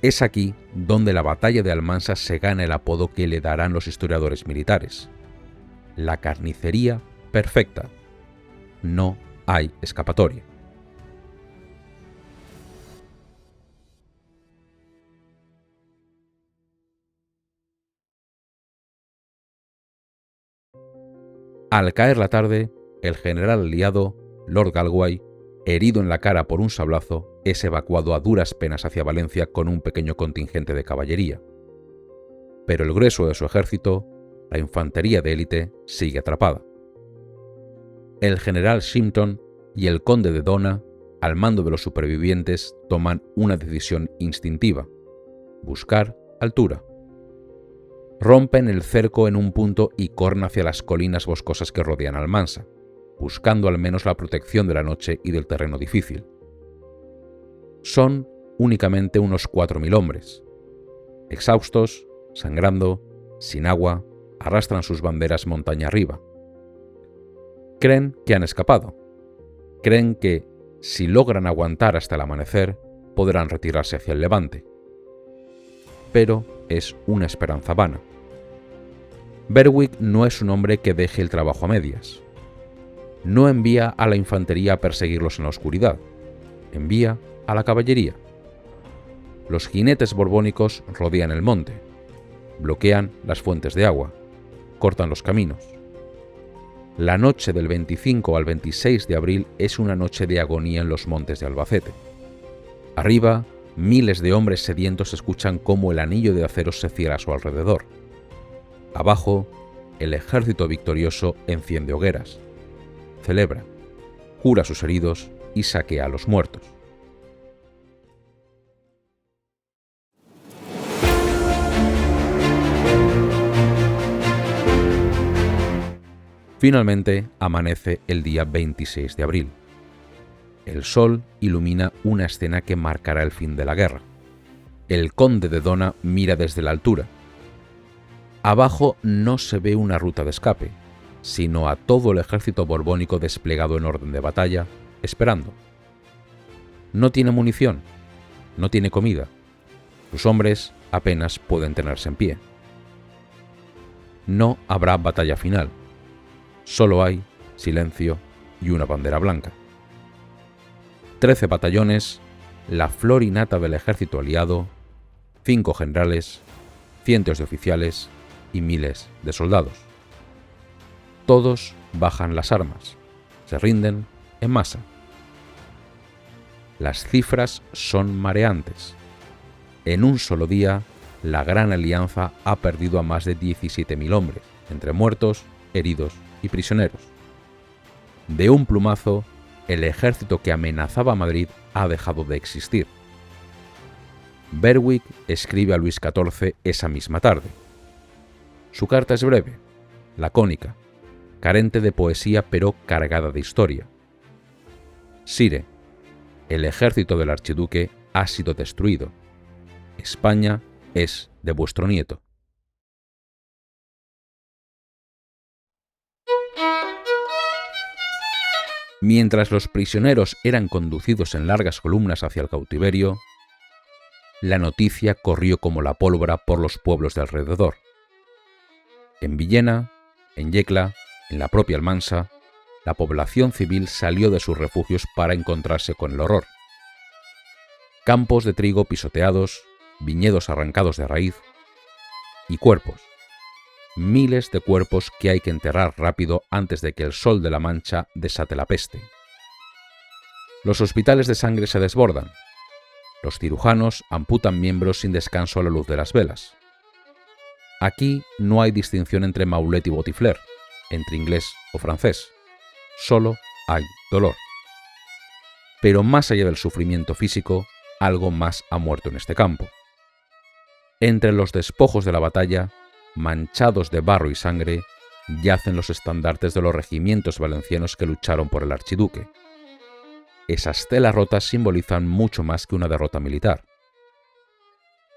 Es aquí donde la batalla de Almansa se gana el apodo que le darán los historiadores militares: la carnicería perfecta. No hay escapatoria. Al caer la tarde, el general aliado, Lord Galway, herido en la cara por un sablazo, es evacuado a duras penas hacia Valencia con un pequeño contingente de caballería. Pero el grueso de su ejército, la infantería de élite, sigue atrapada. El general Shimpton y el conde de Dona, al mando de los supervivientes, toman una decisión instintiva: buscar altura. Rompen el cerco en un punto y corren hacia las colinas boscosas que rodean Almansa, buscando al menos la protección de la noche y del terreno difícil. Son únicamente unos 4.000 hombres. Exhaustos, sangrando, sin agua, arrastran sus banderas montaña arriba. Creen que han escapado. Creen que, si logran aguantar hasta el amanecer, podrán retirarse hacia el levante. Pero es una esperanza vana. Berwick no es un hombre que deje el trabajo a medias. No envía a la infantería a perseguirlos en la oscuridad. Envía a la caballería. Los jinetes borbónicos rodean el monte, bloquean las fuentes de agua, cortan los caminos. La noche del 25 al 26 de abril es una noche de agonía en los montes de Albacete. Arriba, miles de hombres sedientos escuchan cómo el anillo de acero se cierra a su alrededor. Abajo, el ejército victorioso enciende hogueras, celebra, cura a sus heridos y saquea a los muertos. Finalmente amanece el día 26 de abril. El sol ilumina una escena que marcará el fin de la guerra. El conde de Dona mira desde la altura. Abajo no se ve una ruta de escape, sino a todo el ejército borbónico desplegado en orden de batalla, esperando. No tiene munición, no tiene comida. Sus hombres apenas pueden tenerse en pie. No habrá batalla final. Solo hay silencio y una bandera blanca. 13 batallones, la flor y nata del ejército aliado, 5 generales, cientos de oficiales, y miles de soldados. Todos bajan las armas, se rinden en masa. Las cifras son mareantes. En un solo día, la Gran Alianza ha perdido a más de 17.000 hombres, entre muertos, heridos y prisioneros. De un plumazo, el ejército que amenazaba a Madrid ha dejado de existir. Berwick escribe a Luis XIV esa misma tarde. Su carta es breve, lacónica, carente de poesía pero cargada de historia. Sire, el ejército del archiduque ha sido destruido. España es de vuestro nieto. Mientras los prisioneros eran conducidos en largas columnas hacia el cautiverio, la noticia corrió como la pólvora por los pueblos de alrededor. En Villena, en Yecla, en la propia Almansa, la población civil salió de sus refugios para encontrarse con el horror. Campos de trigo pisoteados, viñedos arrancados de raíz y cuerpos. Miles de cuerpos que hay que enterrar rápido antes de que el sol de la Mancha desate la peste. Los hospitales de sangre se desbordan. Los cirujanos amputan miembros sin descanso a la luz de las velas. Aquí no hay distinción entre Maulet y Botifler, entre inglés o francés. Solo hay dolor. Pero más allá del sufrimiento físico, algo más ha muerto en este campo. Entre los despojos de la batalla, manchados de barro y sangre, yacen los estandartes de los regimientos valencianos que lucharon por el archiduque. Esas telas rotas simbolizan mucho más que una derrota militar.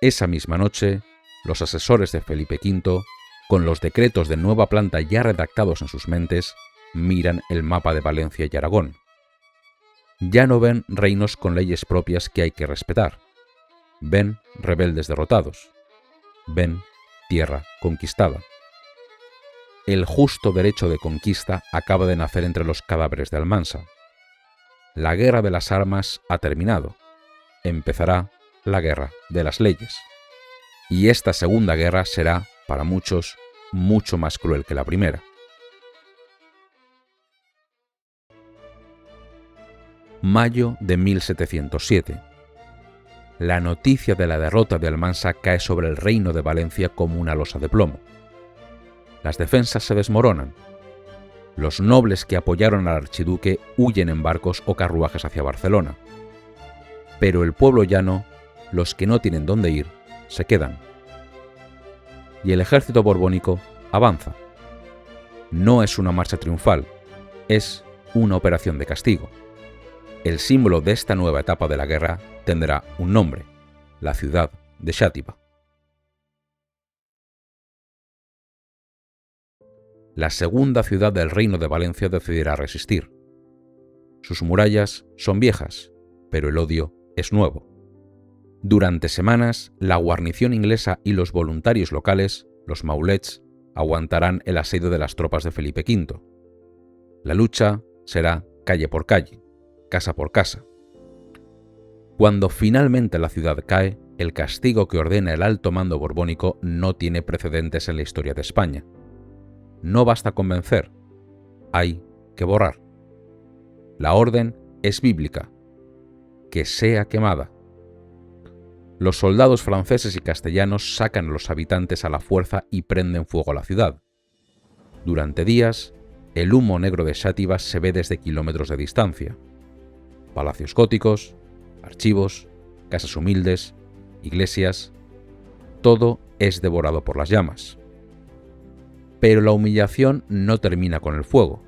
Esa misma noche, los asesores de Felipe V, con los decretos de nueva planta ya redactados en sus mentes, miran el mapa de Valencia y Aragón. Ya no ven reinos con leyes propias que hay que respetar. Ven rebeldes derrotados. Ven tierra conquistada. El justo derecho de conquista acaba de nacer entre los cadáveres de Almansa. La guerra de las armas ha terminado. Empezará la guerra de las leyes. Y esta segunda guerra será, para muchos, mucho más cruel que la primera. Mayo de 1707. La noticia de la derrota de Almansa cae sobre el reino de Valencia como una losa de plomo. Las defensas se desmoronan. Los nobles que apoyaron al archiduque huyen en barcos o carruajes hacia Barcelona. Pero el pueblo llano, los que no tienen dónde ir, se quedan. Y el ejército borbónico avanza. No es una marcha triunfal, es una operación de castigo. El símbolo de esta nueva etapa de la guerra tendrá un nombre: la ciudad de Xàtiva. La segunda ciudad del Reino de Valencia decidirá resistir. Sus murallas son viejas, pero el odio es nuevo. Durante semanas, la guarnición inglesa y los voluntarios locales, los maulets, aguantarán el asedio de las tropas de Felipe V. La lucha será calle por calle, casa por casa. Cuando finalmente la ciudad cae, el castigo que ordena el alto mando borbónico no tiene precedentes en la historia de España. No basta convencer, hay que borrar. La orden es bíblica: que sea quemada. Los soldados franceses y castellanos sacan a los habitantes a la fuerza y prenden fuego a la ciudad. Durante días, el humo negro de Xàtiva se ve desde kilómetros de distancia. Palacios góticos, archivos, casas humildes, iglesias, todo es devorado por las llamas. Pero la humillación no termina con el fuego.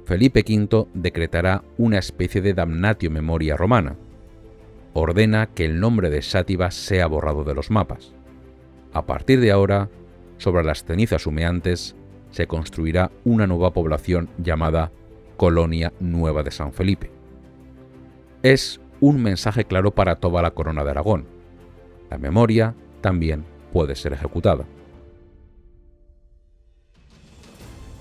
Felipe V decretará una especie de damnatio memoria romana. Ordena que el nombre de Xàtiva sea borrado de los mapas. A partir de ahora, sobre las cenizas humeantes, se construirá una nueva población llamada Colonia Nueva de San Felipe. Es un mensaje claro para toda la corona de Aragón. La memoria también puede ser ejecutada.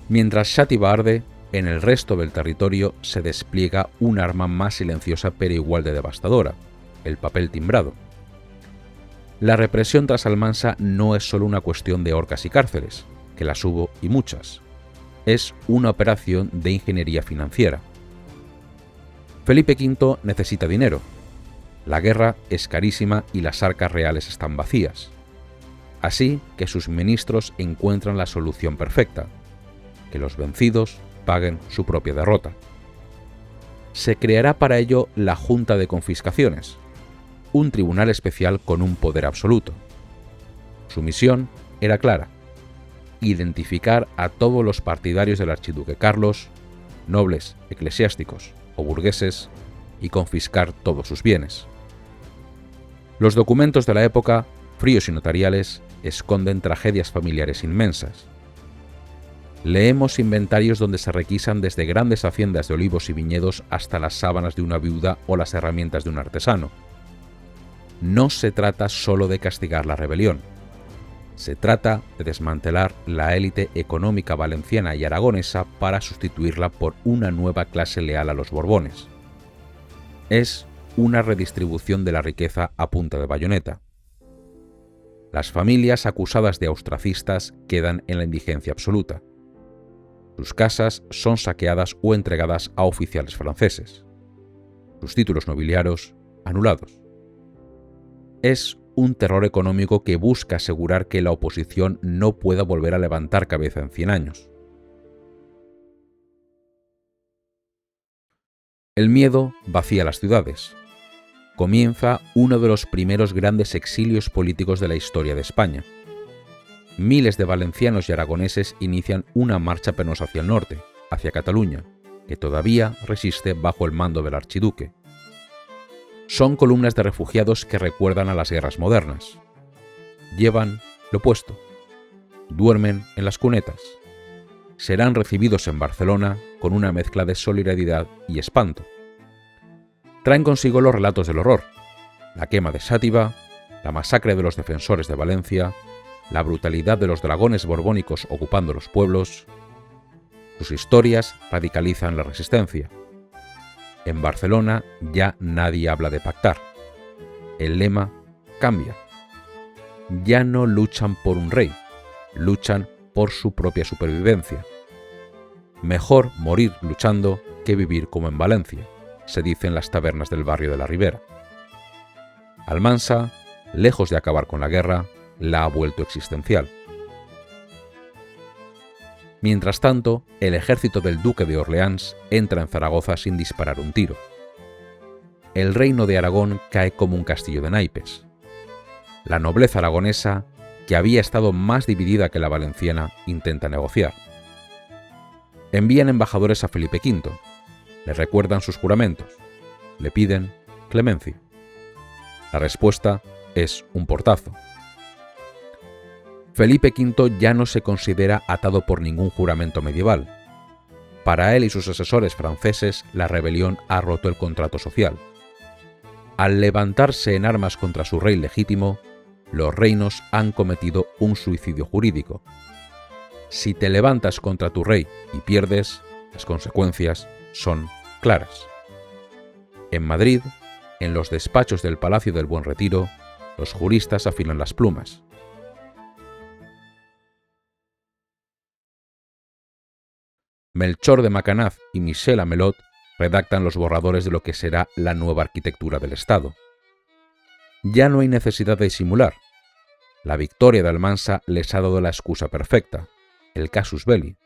Mientras Xàtiva arde, en el resto del territorio se despliega un arma más silenciosa pero igual de devastadora: el papel timbrado. La represión tras Almansa no es solo una cuestión de horcas y cárceles, que las hubo y muchas. Es una operación de ingeniería financiera. Felipe V necesita dinero. La guerra es carísima y las arcas reales están vacías. Así que sus ministros encuentran la solución perfecta: que los vencidos paguen su propia derrota. Se creará para ello la Junta de Confiscaciones, un tribunal especial con un poder absoluto. Su misión era clara: identificar a todos los partidarios del archiduque Carlos, nobles, eclesiásticos o burgueses, y confiscar todos sus bienes. Los documentos de la época, fríos y notariales, esconden tragedias familiares inmensas. Leemos inventarios donde se requisan desde grandes haciendas de olivos y viñedos hasta las sábanas de una viuda o las herramientas de un artesano. No se trata solo de castigar la rebelión. Se trata de desmantelar la élite económica valenciana y aragonesa para sustituirla por una nueva clase leal a los Borbones. Es una redistribución de la riqueza a punta de bayoneta. Las familias acusadas de austracistas quedan en la indigencia absoluta. Sus casas son saqueadas o entregadas a oficiales franceses. Sus títulos nobiliarios anulados. Es un terror económico que busca asegurar que la oposición no pueda volver a levantar cabeza en 100 años. El miedo vacía las ciudades. Comienza uno de los primeros grandes exilios políticos de la historia de España. Miles de valencianos y aragoneses inician una marcha penosa hacia el norte, hacia Cataluña, que todavía resiste bajo el mando del archiduque. Son columnas de refugiados que recuerdan a las guerras modernas. Llevan lo puesto. Duermen en las cunetas. Serán recibidos en Barcelona con una mezcla de solidaridad y espanto. Traen consigo los relatos del horror: la quema de Sátiva, la masacre de los defensores de Valencia, la brutalidad de los dragones borbónicos ocupando los pueblos. Sus historias radicalizan la resistencia. En Barcelona ya nadie habla de pactar. El lema cambia. Ya no luchan por un rey, luchan por su propia supervivencia. Mejor morir luchando que vivir como en Valencia, se dice en las tabernas del barrio de la Ribera. Almansa, lejos de acabar con la guerra, la ha vuelto existencial. Mientras tanto, el ejército del duque de Orleans entra en Zaragoza sin disparar un tiro. El reino de Aragón cae como un castillo de naipes. La nobleza aragonesa, que había estado más dividida que la valenciana, intenta negociar. Envían embajadores a Felipe V, le recuerdan sus juramentos, le piden clemencia. La respuesta es un portazo. Felipe V ya no se considera atado por ningún juramento medieval. Para él y sus asesores franceses, la rebelión ha roto el contrato social. Al levantarse en armas contra su rey legítimo, los reinos han cometido un suicidio jurídico. Si te levantas contra tu rey y pierdes, las consecuencias son claras. En Madrid, en los despachos del Palacio del Buen Retiro, los juristas afilan las plumas. Melchor de Macanaz y Michel Amelot redactan los borradores de lo que será la nueva arquitectura del Estado. Ya no hay necesidad de disimular. La victoria de Almansa les ha dado la excusa perfecta, el casus belli,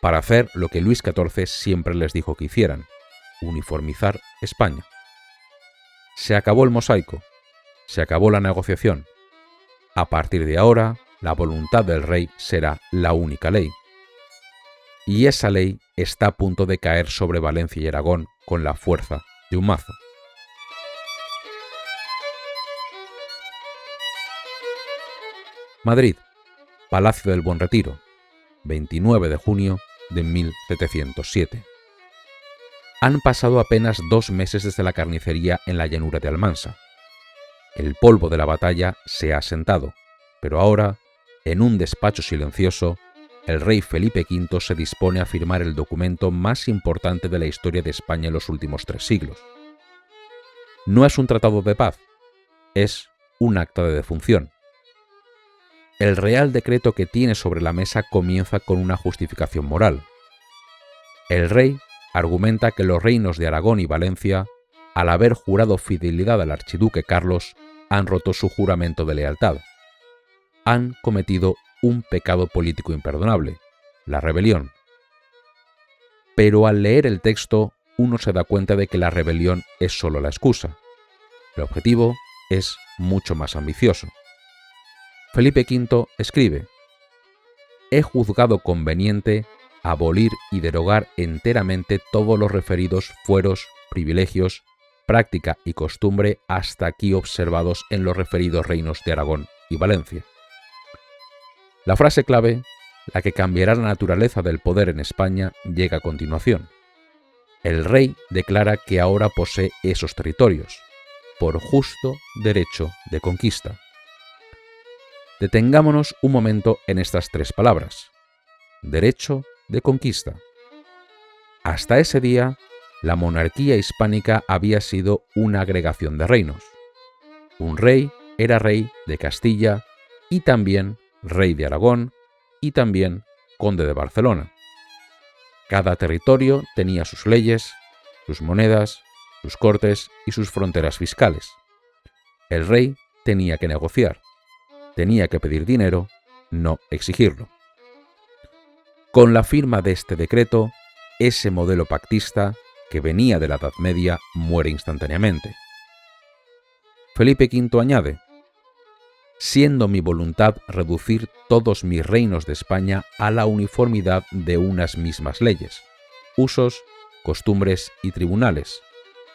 para hacer lo que Luis XIV siempre les dijo que hicieran: uniformizar España. Se acabó el mosaico, se acabó la negociación. A partir de ahora, la voluntad del rey será la única ley. Y esa ley está a punto de caer sobre Valencia y Aragón con la fuerza de un mazo. Madrid, Palacio del Buen Retiro, 29 de junio de 1707. Han pasado apenas 2 meses desde la carnicería en la llanura de Almansa. El polvo de la batalla se ha asentado, pero ahora, en un despacho silencioso, el rey Felipe V se dispone a firmar el documento más importante de la historia de España en los últimos 3 siglos. No es un tratado de paz, es un acta de defunción. El Real Decreto que tiene sobre la mesa comienza con una justificación moral. El rey argumenta que los reinos de Aragón y Valencia, al haber jurado fidelidad al archiduque Carlos, han roto su juramento de lealtad. Han cometido un pecado político imperdonable, la rebelión. Pero al leer el texto, uno se da cuenta de que la rebelión es solo la excusa. El objetivo es mucho más ambicioso. Felipe V escribe: «He juzgado conveniente abolir y derogar enteramente todos los referidos fueros, privilegios, práctica y costumbre hasta aquí observados en los referidos reinos de Aragón y Valencia». La frase clave, la que cambiará la naturaleza del poder en España, llega a continuación. El rey declara que ahora posee esos territorios, por justo derecho de conquista. Detengámonos un momento en estas tres palabras: derecho de conquista. Hasta ese día, la monarquía hispánica había sido una agregación de reinos. Un rey era rey de Castilla y también rey de Aragón y también conde de Barcelona. Cada territorio tenía sus leyes, sus monedas, sus cortes y sus fronteras fiscales. El rey tenía que negociar, tenía que pedir dinero, no exigirlo. Con la firma de este decreto, ese modelo pactista, que venía de la Edad Media, muere instantáneamente. Felipe V añade: «Siendo mi voluntad reducir todos mis reinos de España a la uniformidad de unas mismas leyes, usos, costumbres y tribunales,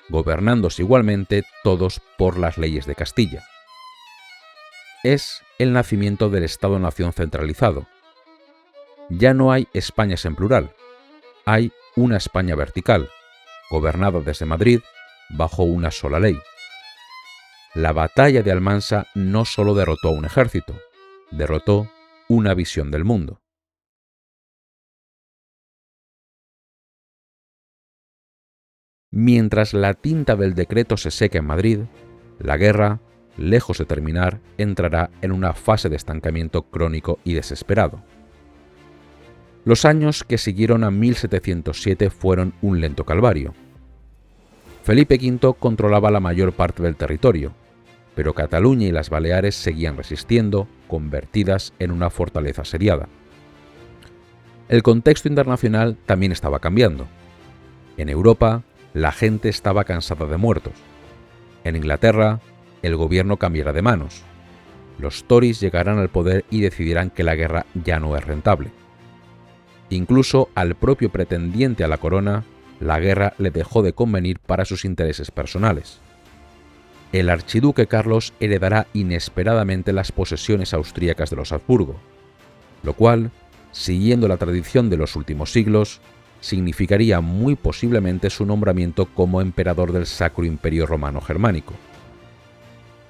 gobernándose igualmente todos por las leyes de Castilla». Es el nacimiento del Estado-nación centralizado. Ya no hay Españas en plural, hay una España vertical, gobernada desde Madrid bajo una sola ley. La batalla de Almansa no solo derrotó a un ejército, derrotó una visión del mundo. Mientras la tinta del decreto se seca en Madrid, la guerra, lejos de terminar, entrará en una fase de estancamiento crónico y desesperado. Los años que siguieron a 1707 fueron un lento calvario. Felipe V controlaba la mayor parte del territorio, pero Cataluña y las Baleares seguían resistiendo, convertidas en una fortaleza asediada. El contexto internacional también estaba cambiando. En Europa, la gente estaba cansada de muertos. En Inglaterra, el gobierno cambiará de manos. Los Tories llegarán al poder y decidirán que la guerra ya no es rentable. Incluso al propio pretendiente a la corona, la guerra le dejó de convenir para sus intereses personales. El archiduque Carlos heredará inesperadamente las posesiones austríacas de los Habsburgo, lo cual, siguiendo la tradición de los últimos siglos, significaría muy posiblemente su nombramiento como emperador del Sacro Imperio Romano Germánico.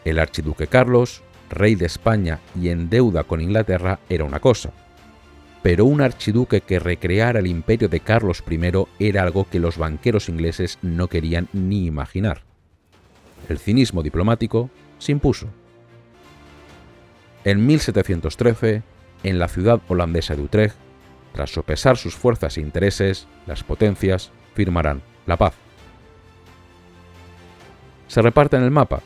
El archiduque Carlos, rey de España y en deuda con Inglaterra, era una cosa, pero un archiduque que recreara el imperio de Carlos I era algo que los banqueros ingleses no querían ni imaginar. El cinismo diplomático se impuso. En 1713, en la ciudad holandesa de Utrecht, tras sopesar sus fuerzas e intereses, las potencias firmarán la paz. Se reparten el mapa.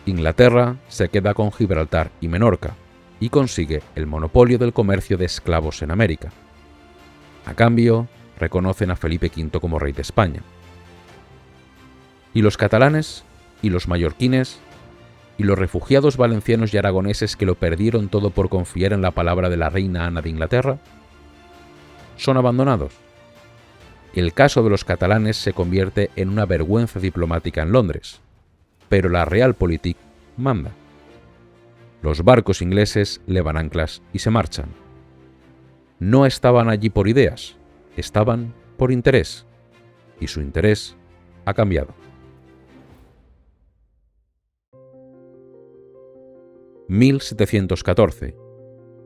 Inglaterra se queda con Gibraltar y Menorca y consigue el monopolio del comercio de esclavos en América. A cambio, reconocen a Felipe V como rey de España. ¿Y los catalanes? ¿Y los mallorquines? ¿Y los refugiados valencianos y aragoneses que lo perdieron todo por confiar en la palabra de la reina Ana de Inglaterra? ¿Son abandonados? El caso de los catalanes se convierte en una vergüenza diplomática en Londres, pero la Realpolitik manda. Los barcos ingleses levan anclas y se marchan. No estaban allí por ideas, estaban por interés, y su interés ha cambiado. –1714.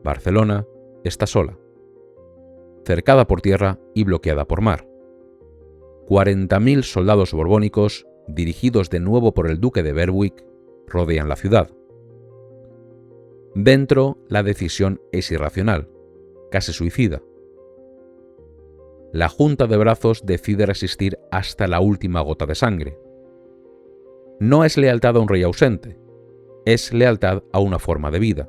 Barcelona está sola, cercada por tierra y bloqueada por mar. 40.000 soldados borbónicos, dirigidos de nuevo por el duque de Berwick, rodean la ciudad. Dentro, la decisión es irracional, casi suicida. La junta de brazos decide resistir hasta la última gota de sangre. No es lealtad a un rey ausente, es lealtad a una forma de vida.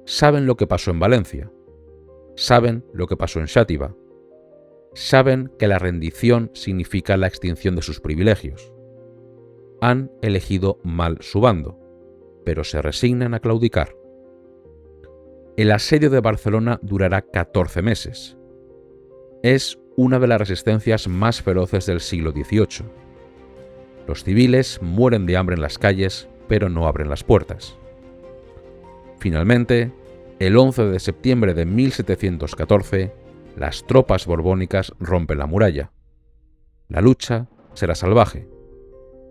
Saben lo que pasó en Valencia, saben lo que pasó en Xàtiva, saben que la rendición significa la extinción de sus privilegios. Han elegido mal su bando, pero se resignan a claudicar. El asedio de Barcelona durará 14 meses. Es una de las resistencias más feroces del siglo XVIII. Los civiles mueren de hambre en las calles, pero no abren las puertas. Finalmente, el 11 de septiembre de 1714, las tropas borbónicas rompen la muralla. La lucha será salvaje.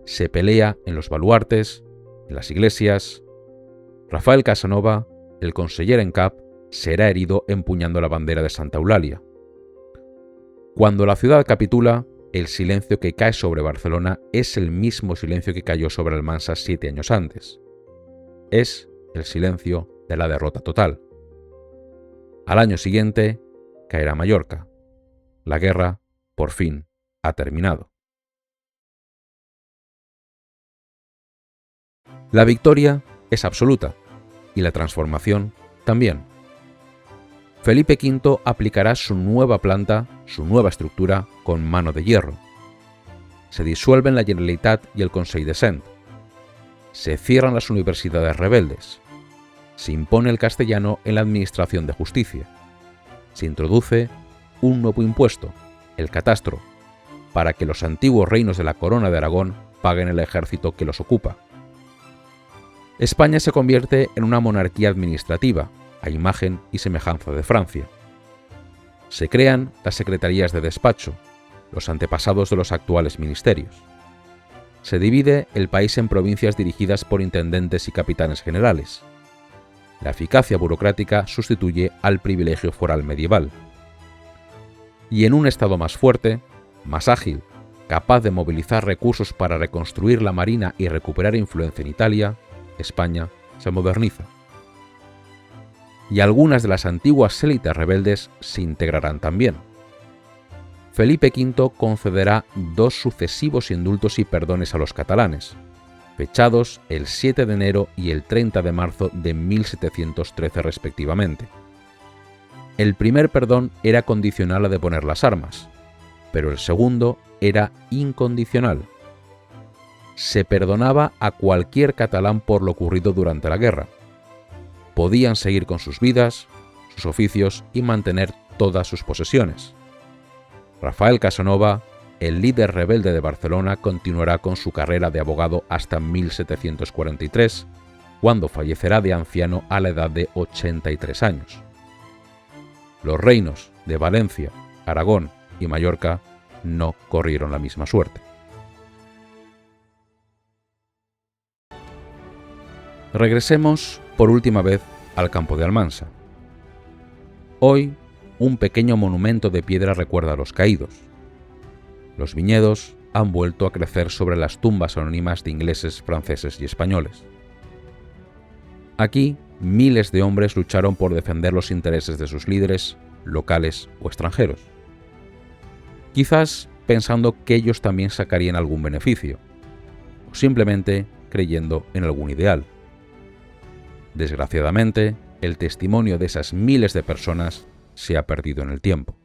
Se pelea en los baluartes, en las iglesias. Rafael Casanova, el conseller en cap, será herido empuñando la bandera de Santa Eulalia. Cuando la ciudad capitula, el silencio que cae sobre Barcelona es el mismo silencio que cayó sobre Almansa 7 años antes. Es el silencio de la derrota total. Al año siguiente, caerá Mallorca. La guerra, por fin, ha terminado. La victoria es absoluta y la transformación también. Felipe V aplicará su nueva planta, su nueva estructura, con mano de hierro. Se disuelven la Generalitat y el Conseil de Cent. Se cierran las universidades rebeldes. Se impone el castellano en la administración de justicia. Se introduce un nuevo impuesto, el catastro, para que los antiguos reinos de la Corona de Aragón paguen el ejército que los ocupa. España se convierte en una monarquía administrativa, a imagen y semejanza de Francia. Se crean las secretarías de despacho, los antepasados de los actuales ministerios. Se divide el país en provincias dirigidas por intendentes y capitanes generales. La eficacia burocrática sustituye al privilegio foral medieval. Y en un Estado más fuerte, más ágil, capaz de movilizar recursos para reconstruir la marina y recuperar influencia en Italia, España se moderniza. Y algunas de las antiguas élites rebeldes se integrarán también. Felipe V concederá 2 sucesivos indultos y perdones a los catalanes, fechados el 7 de enero y el 30 de marzo de 1713 respectivamente. El primer perdón era condicional a deponer las armas, pero el segundo era incondicional. Se perdonaba a cualquier catalán por lo ocurrido durante la guerra. Podían seguir con sus vidas, sus oficios y mantener todas sus posesiones. Rafael Casanova, el líder rebelde de Barcelona, continuará con su carrera de abogado hasta 1743, cuando fallecerá de anciano a la edad de 83 años. Los reinos de Valencia, Aragón y Mallorca no corrieron la misma suerte. Regresemos por última vez al campo de Almansa. Hoy, un pequeño monumento de piedra recuerda a los caídos. Los viñedos han vuelto a crecer sobre las tumbas anónimas de ingleses, franceses y españoles. Aquí, miles de hombres lucharon por defender los intereses de sus líderes, locales o extranjeros. Quizás pensando que ellos también sacarían algún beneficio, o simplemente creyendo en algún ideal. Desgraciadamente, el testimonio de esas miles de personas se ha perdido en el tiempo.